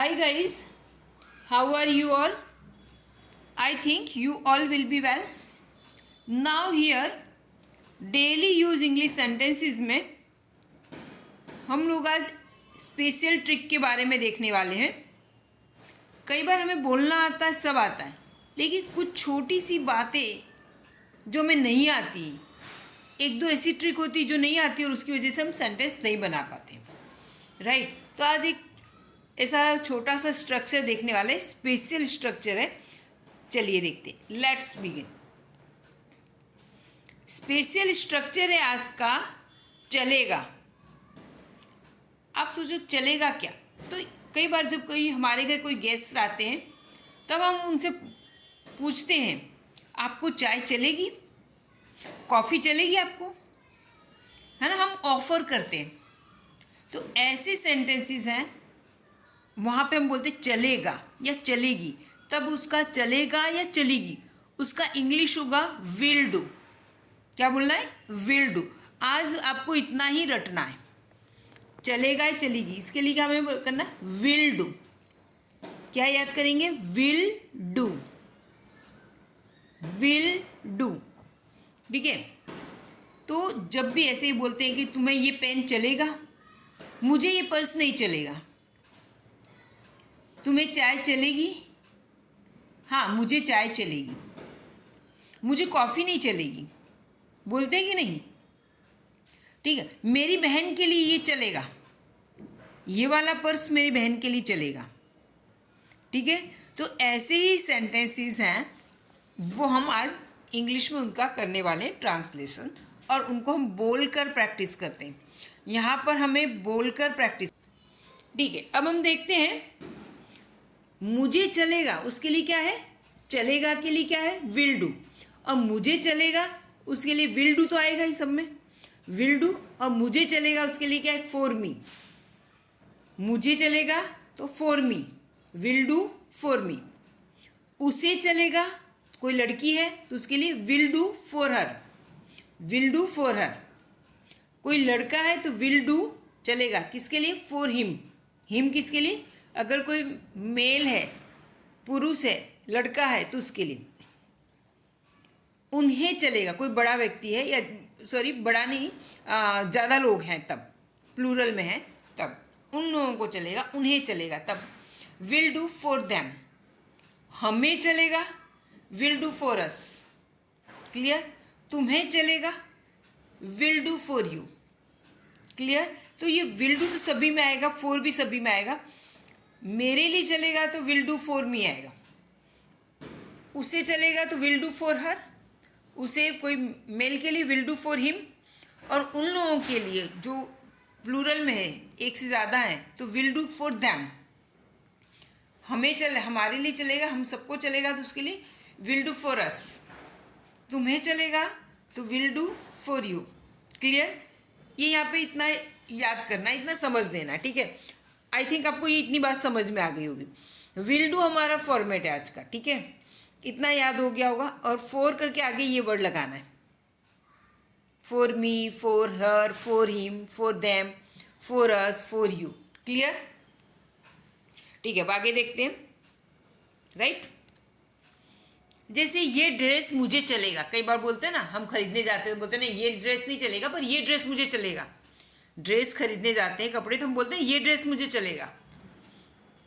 Hi guys, how are you all? I think you all will be well. Now here daily use English sentences में हम लोग आज special trick के बारे में देखने वाले हैं। कई बार हमें बोलना आता है, सब आता है, लेकिन कुछ छोटी सी बातें जो हमें नहीं आती, एक दो ऐसी ट्रिक होती जो नहीं आती और उसकी वजह से हम सेंटेंस नहीं बना पाते। राइट, तो आज एक ऐसा छोटा सा स्ट्रक्चर देखने वाले, स्पेशल स्ट्रक्चर है। चलिए देखते, लेट्स बिगिन। स्पेशल स्ट्रक्चर है आज का, चलेगा। आप सोचो चलेगा क्या? तो कई बार जब कोई हमारे घर कोई गेस्ट आते हैं तब हम उनसे पूछते हैं, आपको चाय चलेगी, कॉफ़ी चलेगी आपको, है ना? हम ऑफर करते हैं। तो ऐसे सेंटेंसेस हैं, वहाँ पे हम बोलते चलेगा या चलेगी, तब उसका चलेगा या चलेगी उसका इंग्लिश होगा विल डू। क्या बोलना है? Will do. आज आपको इतना ही रटना है, चलेगा या चलेगी, इसके लिए क्या हमें करना है? Will do. क्या याद करेंगे? Will do, will do. ठीक है, तो जब भी ऐसे ही बोलते हैं कि तुम्हें ये पेन चलेगा, मुझे ये पर्स नहीं चलेगा, तुम्हें चाय चलेगी, हाँ मुझे चाय चलेगी, मुझे कॉफ़ी नहीं चलेगी, बोलते हैं कि नहीं? ठीक है, मेरी बहन के लिए ये चलेगा, ये वाला पर्स मेरी बहन के लिए चलेगा। ठीक है, तो ऐसे ही सेंटेंसेस हैं, वो हम आज इंग्लिश में उनका करने वाले हैं ट्रांसलेशन, और उनको हम बोलकर प्रैक्टिस करते हैं। यहाँ पर हमें बोलकर प्रैक्टिस। ठीक है, अब हम देखते हैं मुझे चलेगा, उसके लिए क्या है? चलेगा के लिए क्या है? Will do. और मुझे चलेगा, उसके लिए विल डू तो आएगा ही सब में, विल डू। और मुझे चलेगा, उसके लिए क्या है? For me. मुझे चलेगा तो for me, will do for मी। उसे चलेगा, कोई लड़की है तो उसके लिए will do for her, will do for हर। कोई लड़का है तो विल डू चलेगा, किसके लिए? For him. हिम किसके लिए? अगर कोई मेल है, पुरुष है, लड़का है तो उसके लिए। उन्हें चलेगा, कोई बड़ा व्यक्ति है, या सॉरी बड़ा नहीं, ज़्यादा लोग हैं तब, प्लूरल में है तब, उन लोगों को चलेगा, उन्हें चलेगा तब विल डू फॉर देम। हमें चलेगा, will do for us. Clear? तुम्हें चलेगा, will do for you. Clear? तो ये विल डू तो सभी में आएगा, फॉर भी सभी में आएगा। मेरे लिए चलेगा तो विल डू फॉर मी आएगा, उसे चलेगा तो विल डू फॉर हर, उसे कोई मेल के लिए विल डू फॉर हिम, और उन लोगों के लिए जो प्लूरल में है, एक से ज़्यादा है, तो विल डू फॉर देम। हमारे लिए चलेगा, हम सबको चलेगा तो उसके लिए विल डू फॉर अस। तुम्हें चलेगा तो will do for you. Clear? ये यहाँ पे इतना याद करना, इतना समझ देना। ठीक है, आई थिंक आपको ये इतनी बात समझ में आ गई होगी। विल डू हमारा फॉर्मेट है आज का। ठीक है, इतना याद हो गया होगा। और फॉर करके आगे ये वर्ड लगाना है, for me, for her, for him, for them, for us, for you. Clear? ठीक है, अब आगे देखते हैं। राइट, जैसे ये ड्रेस मुझे चलेगा, कई बार बोलते हैं ना, हम खरीदने जाते हैं तो बोलते हैं ना ये ड्रेस नहीं चलेगा पर ये ड्रेस मुझे चलेगा। ड्रेस खरीदने जाते हैं, कपड़े, तो हम बोलते हैं ये ड्रेस मुझे चलेगा।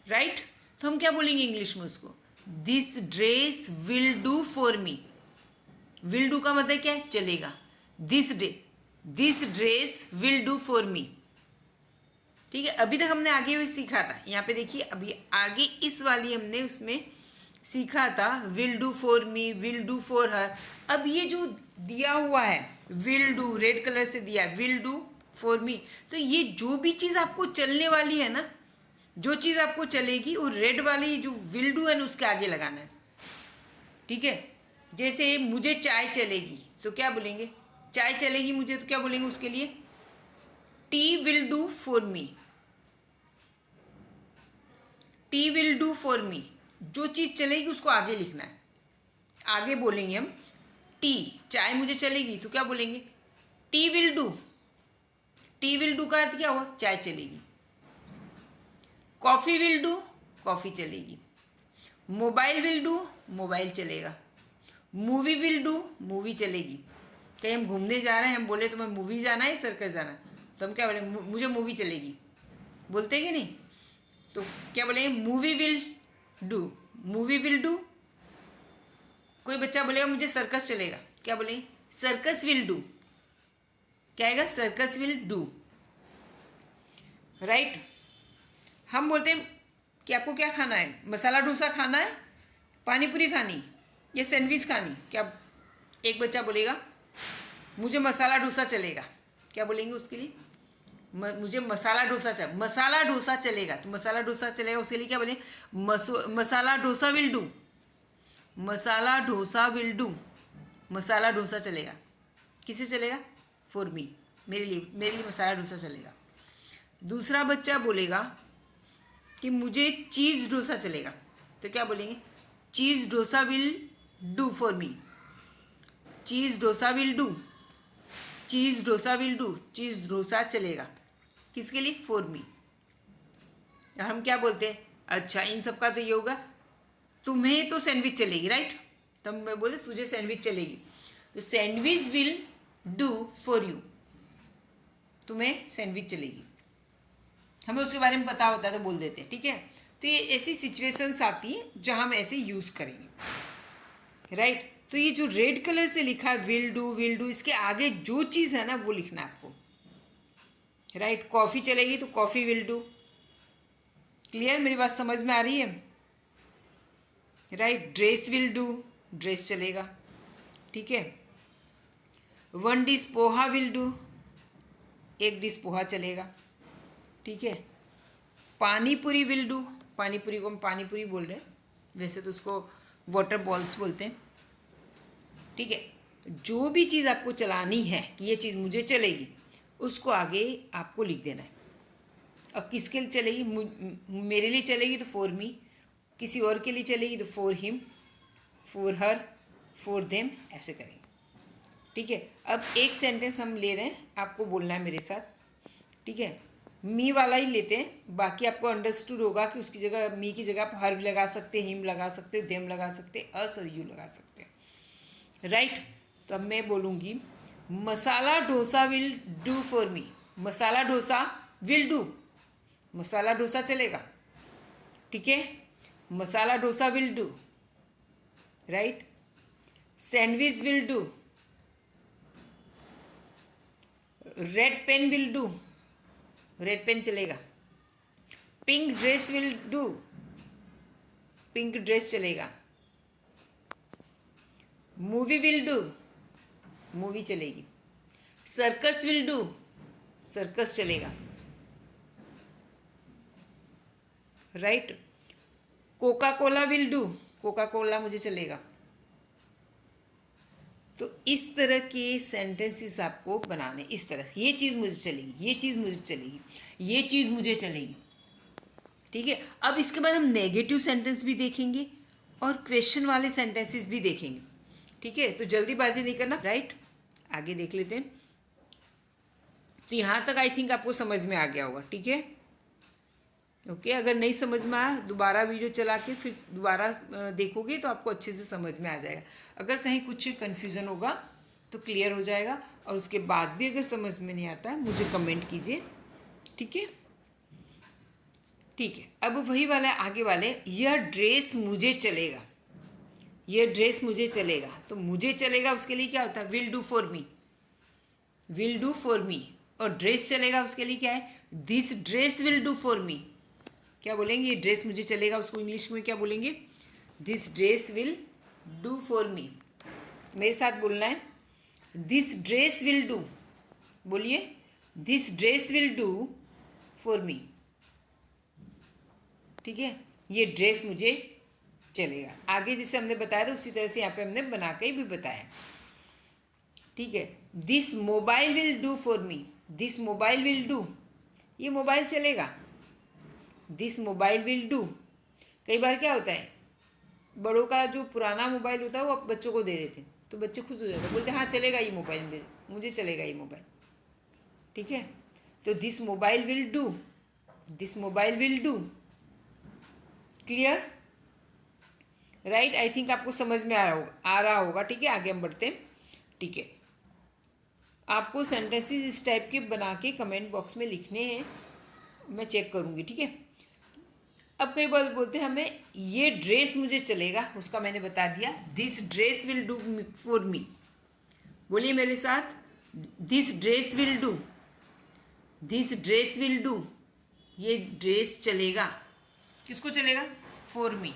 राइट, तो हम क्या बोलेंगे इंग्लिश में उसको? This dress will do for me. Will do का मतलब क्या है? चलेगा। This dress will do for मी। ठीक है, अभी तक हमने आगे भी सीखा था, यहाँ पे देखिए, अभी आगे इस वाली हमने उसमें सीखा था will do for me, will do for हर। अब ये जो दिया हुआ है विल डू, रेड कलर से दिया है, विल डू फॉर मी, तो ये जो भी चीज़ आपको चलने वाली है ना, जो चीज़ आपको चलेगी, वो रेड वाली जो विल डू है ना उसके आगे लगाना है। ठीक है, जैसे मुझे चाय चलेगी तो क्या बोलेंगे? चाय चलेगी मुझे तो क्या बोलेंगे उसके लिए? T will do for me. T will do for मी, जो चीज़ चलेगी उसको आगे लिखना है, आगे बोलेंगे हम। टी, चाय मुझे चलेगी तो क्या बोलेंगे? T will do. T will do का अर्थ क्या हुआ? चाय चलेगी। कॉफ़ी विल डू, कॉफ़ी चलेगी। मोबाइल विल डू, मोबाइल चलेगा। मूवी विल डू, मूवी चलेगी। कहीं हम घूमने जा रहे हैं, हम बोले तुम्हें मूवी जाना है सर्कस जाना है, तो हम क्या बोले, मुझे मूवी चलेगी, बोलते हैं कि नहीं? तो क्या बोलेंगे, movie will do, movie will do. कोई बच्चा बोलेगा मुझे सर्कस चलेगा, क्या बोलेंगे, सर्कस विल डू। क्या आएगा, सर्कस विल डू, राइट। हम बोलते हैं कि आपको क्या खाना है, मसाला डोसा खाना है, पानी पूरी खानी या सैंडविच खानी, क्या एक बच्चा बोलेगा मुझे मसाला डोसा चलेगा, क्या बोलेंगे उसके लिए, मुझे मसाला डोसा चलेगा। तो मसाला डोसा चलेगा उसके लिए क्या बोले, masala dosa will do, masala dosa will do, masala dosa चलेगा। किसे चलेगा, फॉर मी, मेरे लिए मसाला डोसा चलेगा। दूसरा बच्चा बोलेगा कि मुझे चीज़ डोसा चलेगा, तो क्या बोलेंगे, cheese dosa will do for me, cheese dosa will do, cheese dosa will do, cheese dosa चलेगा। किसके लिए, फॉर मी। और हम क्या बोलते हैं, अच्छा इन सब का तो ये होगा, तुम्हें तो सैंडविच चलेगी, राइट। तब मैं बोले तुझे सैंडविच चलेगी, तो sandwich will do for you, तुम्हें सैंडविच चलेगी। हमें उसके बारे में पता होता है तो बोल देते हैं, ठीक है। तो ये ऐसी सिचुएशंस आती है जहाँ हम ऐसे यूज़ करेंगे, राइट। तो ये जो रेड कलर से लिखा है विल डू, इसके आगे जो चीज़ है ना वो लिखना है आपको, राइट। कॉफ़ी चलेगी तो कॉफ़ी विल डू। क्लियर, मेरी बात समझ में आ रही है, right. Dress will do, dress चलेगा, ठीक है। One dish poha will do, एक डिश पोहा चलेगा, ठीक है। पानी पूरी विल डू, पानी पूरी को हम पानी पूरी बोल रहे हैं, वैसे तो उसको वाटर बॉल्स बोलते हैं, ठीक है। जो भी चीज़ आपको चलानी है कि ये चीज़ मुझे चलेगी, उसको आगे आपको लिख देना है। अब किसके लिए चलेगी, मेरे लिए चलेगी तो फॉर मी, किसी और के लिए चलेगी तो for him, for her, for them, ऐसे करेंगे, ठीक है। अब एक सेंटेंस हम ले रहे हैं, आपको बोलना है मेरे साथ, ठीक है। मी वाला ही लेते हैं, बाकी आपको अंडरस्टूड होगा कि उसकी जगह मी की जगह आप हर लगा सकते, हिम लगा सकते हो, देम लगा सकते, अस और यू लगा सकते हैं, राइट। तो अब मैं बोलूँगी masala dosa will do for me, masala dosa will do, masala dosa चलेगा, ठीक है। Masala dosa will do, right. Sandwich will do, red pen will do, red pen चलेगा। Pink dress will do, pink dress चलेगा। मूवी विल डू, मूवी चलेगी। सर्कस विल डू, सर्कस चलेगा, right. Coca Cola will do, Coca Cola मुझे चलेगा। तो इस तरह के सेंटेंसेस आपको बनाने, इस तरह ये चीज़ मुझे चलेगी, ये चीज़ मुझे चलेगी, ये चीज़ मुझे चलेगी, ठीक है। अब इसके बाद हम नेगेटिव सेंटेंस भी देखेंगे और क्वेश्चन वाले सेंटेंसेस भी देखेंगे, ठीक है। तो जल्दीबाजी नहीं करना, राइट। आगे देख लेते हैं। तो यहाँ तक आई थिंक आपको समझ में आ गया होगा, ठीक है, ओके। अगर नहीं समझ में आया, दोबारा वीडियो चला के फिर दोबारा देखोगे तो आपको अच्छे से समझ में आ जाएगा। अगर कहीं कुछ कन्फ्यूज़न होगा तो क्लियर हो जाएगा, और उसके बाद भी अगर समझ में नहीं आता है मुझे कमेंट कीजिए, ठीक है, ठीक है। अब वही वाला आगे वाले, यह ड्रेस मुझे चलेगा, यह ड्रेस मुझे चलेगा। तो मुझे चलेगा उसके लिए क्या होता है, will do for me, will do for मी। और ड्रेस चलेगा उसके लिए क्या है, this dress will do for मी। क्या बोलेंगे, ये ड्रेस मुझे चलेगा, उसको इंग्लिश में क्या बोलेंगे, this dress will do for मी। मेरे साथ बोलना है, दिस ड्रेस विल डू, बोलिए, this dress will do for मी, ठीक है। ये ड्रेस मुझे चलेगा। आगे जैसे हमने बताया था उसी तरह से यहाँ पे हमने बना के भी बताया, ठीक है। This mobile will do for me, this mobile will do, ये मोबाइल चलेगा, दिस मोबाइल विल डू। कई बार क्या होता है, बड़ों का जो पुराना मोबाइल होता है वो बच्चों को दे देते हैं, तो बच्चे खुश हो जाते हैं, बोलते हैं हाँ चलेगा ये मोबाइल, मेरे मुझे चलेगा ये मोबाइल, ठीक है। तो this mobile will do, this mobile will do, clear? Right, I think आपको समझ में आ रहा होगा। ठीक है, आगे हम बढ़ते हैं। ठीक है, आपको सेंटेंसेस इस टाइप के बना के कमेंट बॉक्स में लिखने हैं, मैं चेक करूँगी। ठीक है, अब कई बार बोलते हैं हमें ये ड्रेस मुझे चलेगा, उसका मैंने बता दिया, this dress will do for मी। बोलिए मेरे साथ, this dress will do, this dress will do, ये ड्रेस चलेगा। किसको चलेगा? For me,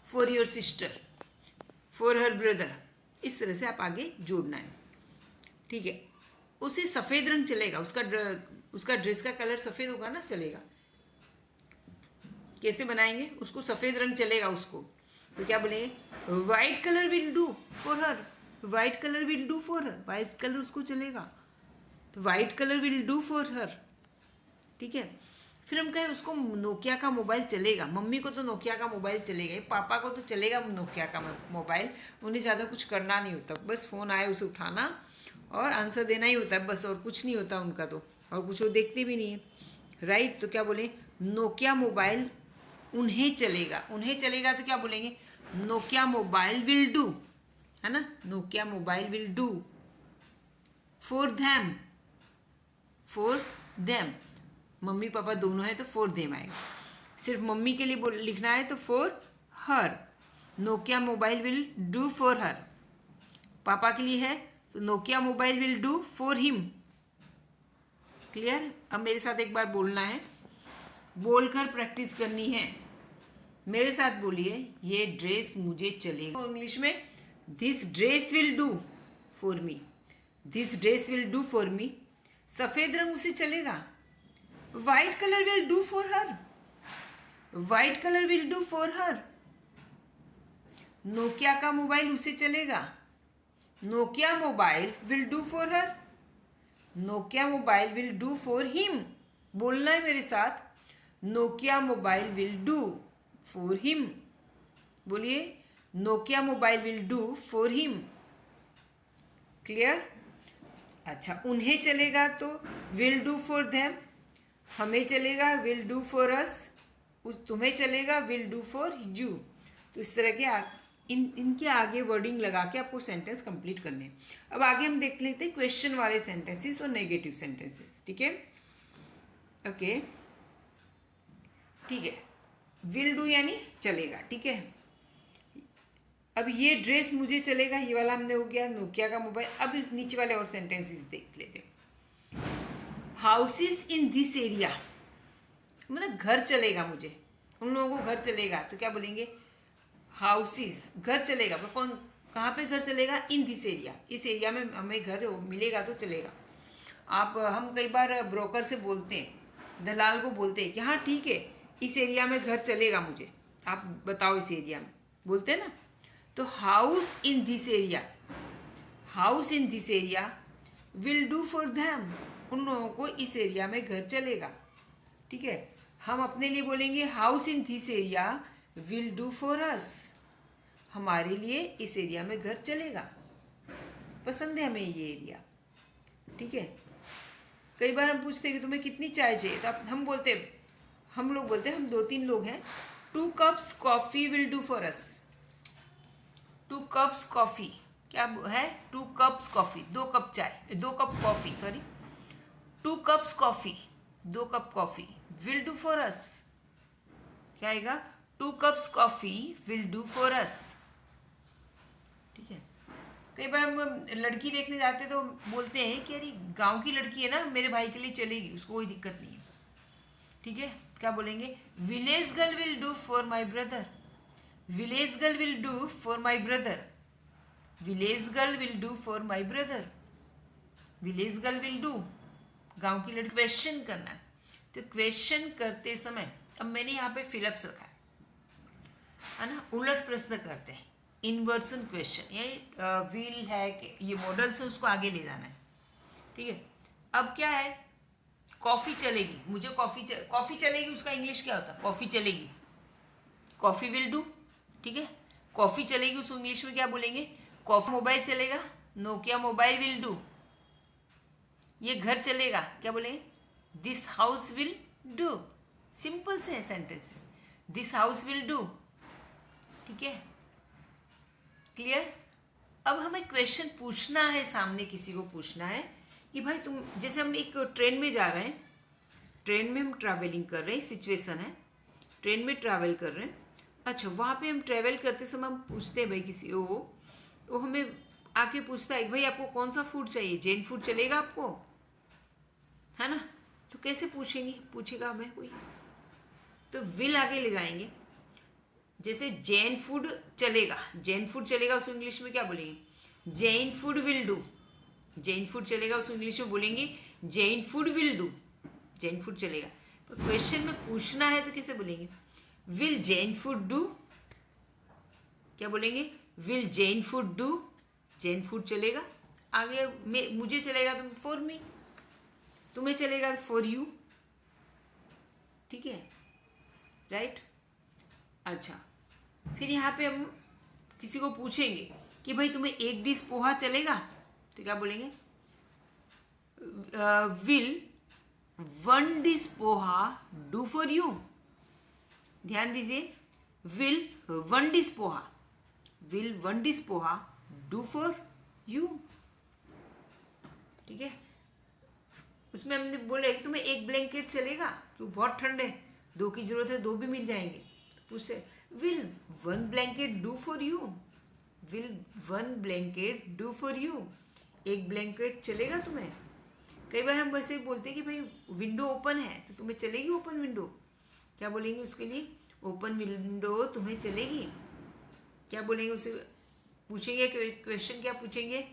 for your sister, for her brother. इस तरह से आप आगे जोड़ना है। ठीक है, उसे सफ़ेद रंग चलेगा, उसका ड्रेस का कलर सफ़ेद होगा ना, चलेगा। कैसे बनाएंगे? उसको सफ़ेद रंग चलेगा उसको, तो क्या बोलेंगे? White colour will do for her, white colour will do for her, white colour उसको चलेगा, तो white colour will do for हर। ठीक है, फिर हम कहें उसको नोकिया का मोबाइल चलेगा। मम्मी को तो नोकिया का मोबाइल चलेगा, पापा को तो चलेगा नोकिया का मोबाइल। उन्हें ज़्यादा कुछ करना नहीं होता, बस फ़ोन आए उसे उठाना और आंसर देना ही होता है, बस, और कुछ नहीं होता उनका तो, और कुछ वो देखते भी नहीं है। राइट, तो क्या बोले? नोकिया मोबाइल उन्हें चलेगा। उन्हें चलेगा तो क्या बोलेंगे? नोकिया मोबाइल विल डू, है ना? Nokia mobile will do for them, for them. Mummy papa दोनों है तो फॉर देम आएगा। सिर्फ मम्मी के लिए लिखना है तो for her, Nokia mobile will do for हर। पापा के लिए है तो Nokia mobile will do for him. Clear? अब मेरे साथ एक बार बोलना है, बोलकर प्रैक्टिस करनी है। मेरे साथ बोलिए, ये ड्रेस मुझे चलेगा। इंग्लिश में, this dress will do for me, this dress will do for me. सफ़ेद रंग उसे चलेगा, white colour will do for her, white colour will do for her. Nokia का मोबाइल उसे चलेगा, Nokia mobile will do for her, Nokia mobile will do for him. बोलना है मेरे साथ, Nokia mobile will do for him. बोलिए, Nokia mobile will do for him. Clear? अच्छा, उन्हें चलेगा तो विल डू फॉर देम, हमें चलेगा विल डू फॉर अस, उस तुम्हें चलेगा विल डू फॉर यू। तो इस तरह के इनके आगे वर्डिंग लगा के आपको सेंटेंस कंप्लीट करने हैं। अब आगे हम देख लेते हैं क्वेश्चन वाले सेंटेंसेस और नेगेटिव सेंटेंसेस। ठीक है, ओके, ठीक है। विल डू यानी चलेगा। ठीक है, अब ये ड्रेस मुझे चलेगा, ये वाला हमने हो गया, नोकिया का मोबाइल। अब इस नीचे वाले और सेंटेंसेस देख लेते हैं। हाउसेस इन दिस एरिया, मतलब घर चलेगा मुझे, उन लोगों को घर चलेगा, तो क्या बोलेंगे? हाउसेस, घर चलेगा। पर कौन, कहाँ पे घर चलेगा? इन दिस एरिया, इस एरिया में हमें घर मिलेगा तो चलेगा। हम कई बार ब्रोकर से बोलते हैं, दलाल को बोलते हैं कि हाँ ठीक है, इस एरिया में घर चलेगा मुझे, आप बताओ इस एरिया में, बोलते हैं ना। तो house in this area, house in this area will do for them, उन लोगों को इस एरिया में घर चलेगा। ठीक है, हम अपने लिए बोलेंगे house in this area will do for us, हमारे लिए इस एरिया में घर चलेगा, पसंद है हमें ये एरिया। ठीक है, कई बार हम पूछते हैं कि तुम्हें कितनी चाय चाहिए, तो हम लोग बोलते हैं, हम 2-3 लोग हैं, 2 cups coffee will do for us. 2 cups coffee क्या है? 2 कप्स कॉफ़ी, 2 कप चाय, 2 cup coffee, sorry, 2 cups coffee, 2 cup coffee will do for us. क्या आएगा? 2 cups coffee will do for us. ठीक है, कई बार हम लड़की देखने जाते तो बोलते हैं कि अरे गांव की लड़की है ना, मेरे भाई के लिए चलेगी, उसको कोई दिक्कत नहीं है। ठीक है, क्या बोलेंगे? Village girl will do for my brother, village girl will do for my brother, village girl will do for my brother, village girl will do, गांव की लड़की। क्वेश्चन करना है, तो क्वेश्चन करते समय अब मैंने यहाँ पे फिलअप्स रखा है ना, उलट प्रश्न करते हैं, इन्वर्सन क्वेश्चन। ये व्हील है कि ये मॉडल से उसको आगे ले जाना है। ठीक है, अब क्या है? कॉफ़ी चलेगी, मुझे कॉफ़ी चलेगी, उसका इंग्लिश क्या होता है? कॉफ़ी चलेगी, कॉफ़ी विल डू। ठीक है, कॉफ़ी चलेगी, उसको इंग्लिश में क्या बोलेंगे? कॉफ़ी। मोबाइल चलेगा, नोकिया मोबाइल विल डू। ये घर चलेगा, क्या बोलेंगे? This house will do. Simple से है sentences. This house will do. ठीक है, क्लियर। अब हमें क्वेश्चन पूछना है, सामने किसी को पूछना है कि भाई तुम, जैसे हम एक ट्रेन में जा रहे हैं, ट्रेन में हम ट्रैवलिंग कर रहे हैं, सिचुएशन है ट्रेन में ट्रैवल कर रहे हैं। अच्छा, वहाँ पे हम ट्रैवल करते समय हम पूछते हैं भाई किसी को, वो हमें आके पूछता है भाई आपको कौन सा फूड चाहिए, जैन फूड चलेगा आपको, है ना। तो कैसे पूछेंगे, पूछेगा हमें कोई, तो विल आगे ले जाएंगे। जैसे जैन फूड चलेगा, जैन फूड चलेगा उसको इंग्लिश में क्या बोलेंगे, Jain food will do. Jain food चलेगा उसको इंग्लिश में बोलेंगे Jain food will do, Jain food चलेगा। तो क्वेश्चन में पूछना है तो कैसे बोलेंगे, विल जैन फूड डू, क्या बोलेंगे, will Jain food do, Jain food चलेगा। आगे मुझे चलेगा तो फॉर मी, तुम्हें चलेगा फॉर यू। ठीक है, राइट। अच्छा, फिर यहाँ पे हम किसी को पूछेंगे कि भाई तुम्हें एक डिश पोहा चलेगा, तो क्या बोलेंगे, will one dish poha do for you. ध्यान दीजिए, will one dish poha, will one dish poha do for you. ठीक है, उसमें हमने बोला कि तुम्हें एक ब्लैंकेट चलेगा, क्योंकि बहुत ठंड है, दो की जरूरत है, दो भी मिल जाएंगे। तो पूछते will one blanket do for you, will one blanket do for you, एक ब्लैंकेट चलेगा तुम्हें। कई बार हम वैसे ही बोलते हैं कि भाई विंडो ओपन है तो तुम्हें चलेगी ओपन विंडो, क्या बोलेंगे उसके लिए, ओपन विंडो तुम्हें चलेगी, क्या बोलेंगे उसे। पूछेंगे क्वेश्चन, क्या पूछेंगे,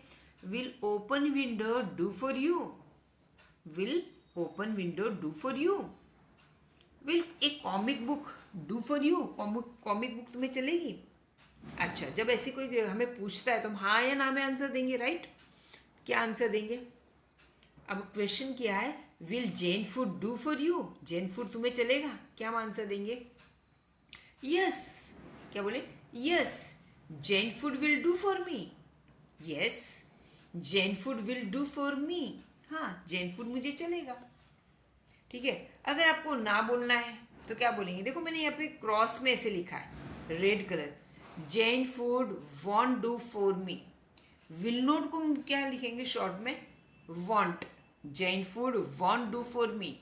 will open window do for you, will open window do for you, will A comic book do for you, comic book तुम्हें चलेगी। अच्छा, जब ऐसे कोई हमें पूछता है तो हम हाँ या ना में आंसर देंगे, राइट। क्या आंसर देंगे, अब क्वेश्चन क्या है, will Jain food do for you, Jain food तुम्हें चलेगा, क्या हम आंसर देंगे, यस। क्या बोले, yes Jain food will do for me, yes Jain food will do for मी, हाँ जैन फूड मुझे चलेगा। ठीक है, अगर आपको ना बोलना है तो क्या बोलेंगे, देखो मैंने यहाँ पे क्रॉस में ऐसे लिखा है red colour, Jain food want do for me. Will not को हम क्या लिखेंगे शॉर्ट में, want, Jain food want do for मी,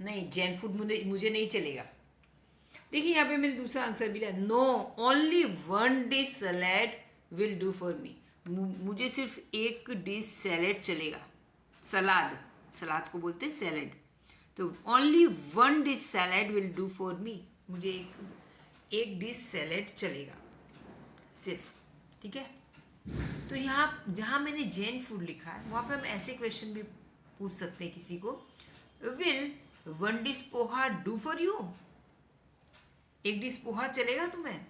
नहीं जैन फूड मुझे नहीं चलेगा। देखिए यहाँ पे मैंने दूसरा आंसर भी लिया, no only one dish salad will do for me, मुझे सिर्फ एक डिश सैलेड चलेगा, सलाद, सलाद को बोलते हैं सैलेड, तो only one dish salad will do for me, मुझे एक डिश सैलेड चलेगा सिर्फ। ठीक है, तो यहाँ जहाँ मैंने जैन फूड लिखा है वहाँ पे हम ऐसे क्वेश्चन भी पूछ सकते हैं किसी को, will one dish poha do for you, एक डिश पोहा चलेगा तुम्हें,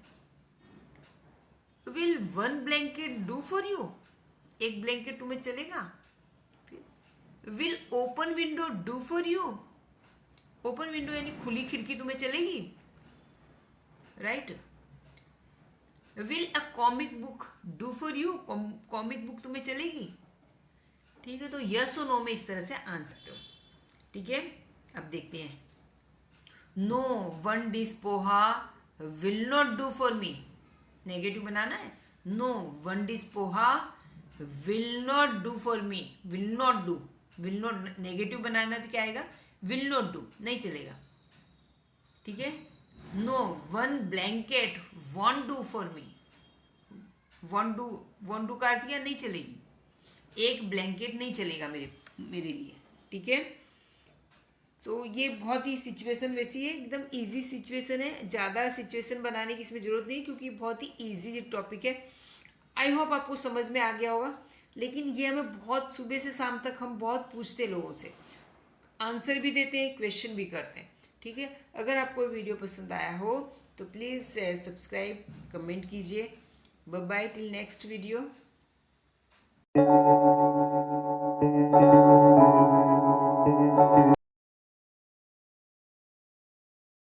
will one blanket do for you, एक ब्लैंकेट तुम्हें चलेगा, will open window do for you, open window यानी खुली खिड़की तुम्हें चलेगी, right. Will a comic book do for you, comic book तुम्हें चलेगी। ठीक है, तो यस और नो में इस तरह से आंसर दो। ठीक है, अब देखते हैं, no one dish poha will not do for me, negative बनाना है, no one dish poha will not do for me, will not do, will not negative बनाना तो क्या आएगा, विल नॉट डू, नहीं चलेगा। ठीक है, no one blanket won't do for me, won't do का अर्थ क्या, नहीं चलेगी, एक ब्लैंकेट नहीं चलेगा मेरे लिए। ठीक है, तो ये बहुत ही सिचुएशन वैसी है, एकदम इजी सिचुएशन है, ज़्यादा सिचुएशन बनाने की इसमें ज़रूरत नहीं, क्योंकि बहुत ही इजी टॉपिक है। आई होप आपको समझ में आ गया होगा, लेकिन ये हमें बहुत सुबह से शाम तक हम बहुत पूछते लोगों से, आंसर भी देते हैं, क्वेश्चन भी करते हैं। ठीक है, अगर आपको वीडियो पसंद आया हो तो प्लीज़ सब्सक्राइब, कमेंट कीजिए। Bye bye till next video.